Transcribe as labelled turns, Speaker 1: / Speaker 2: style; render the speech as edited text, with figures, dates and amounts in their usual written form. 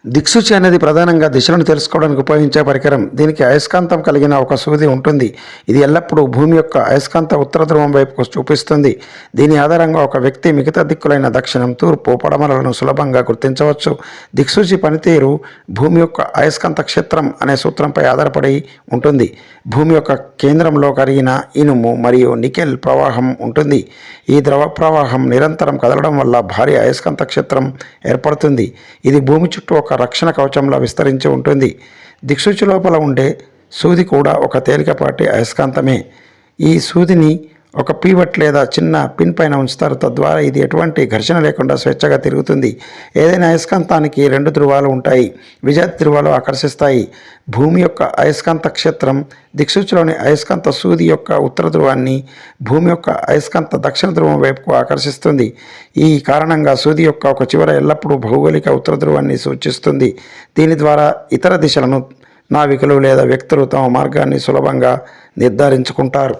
Speaker 1: దిక్సూచి అనేది ప్రధానంగా దిశలను తెలుసుకోవడానికి ఉపయోగించే పరికరం. దీనికి అయస్కాంతం కలిగిన ఒక సూది ఉంటుంది. ఇది ఎల్లప్పుడూ భూమి యొక్క అయస్కాంత ఉత్తర ధ్రువం వైపుకు చూపిస్తుంది. దీని ఆధారంగా ఒక వ్యక్తి మిగతా దిక్కులైన దక్షిణం, తూర్పు, పడమరలను సులభంగా గుర్తించవచ్చు. దిక్సూచి పనితీరు భూమి యొక్క అయస్కాంత క్షేత్రం అనే సూత్రంపై ఆధారపడి ఉంటుంది. భూమి యొక్క కేంద్రంలో కరిగిన ఇనుము మరియు నికెల్ ప్రవాహం ఉంటుంది. ఈ ద్రవ ప్రవాహం నిరంతరం కదలడం వల్ల భారీ అయస్కాంత క్షేత్రం ఏర్పడుతుంది. ఇది భూమి చుట్టూ ఒక రక్షణ కవచంలా విస్తరించి ఉంటుంది. దిక్సూచి లోపల ఉండే సూది కూడా ఒక తేలికపాటి అయస్కాంతమే. ఈ సూదిని ఒక పీవట్ లేదా చిన్న పిన్ పైన ఉంచుతారు. తద్వారా ఇది ఎటువంటి ఘర్షణ లేకుండా స్వేచ్ఛగా తిరుగుతుంది. ఏదైనా అయస్కాంతానికి రెండు ధృవాలు ఉంటాయి. విజాతి ధృవాలు ఆకర్షిస్తాయి. భూమి యొక్క అయస్కాంత క్షేత్రం దిక్సూచిలోని అయస్కాంత సూది యొక్క ఉత్తర ధ్రువాన్ని భూమి యొక్క అయస్కాంత దక్షిణ ధ్రువం వైపుకు ఆకర్షిస్తుంది. ఈ కారణంగా సూది యొక్క ఒక చివర ఎల్లప్పుడూ భౌగోళిక ఉత్తర ధ్రువాన్ని సూచిస్తుంది. దీని ద్వారా ఇతర దిశలను నావికులు లేదా వ్యక్తులు తమ మార్గాన్ని సులభంగా నిర్ధారించుకుంటారు.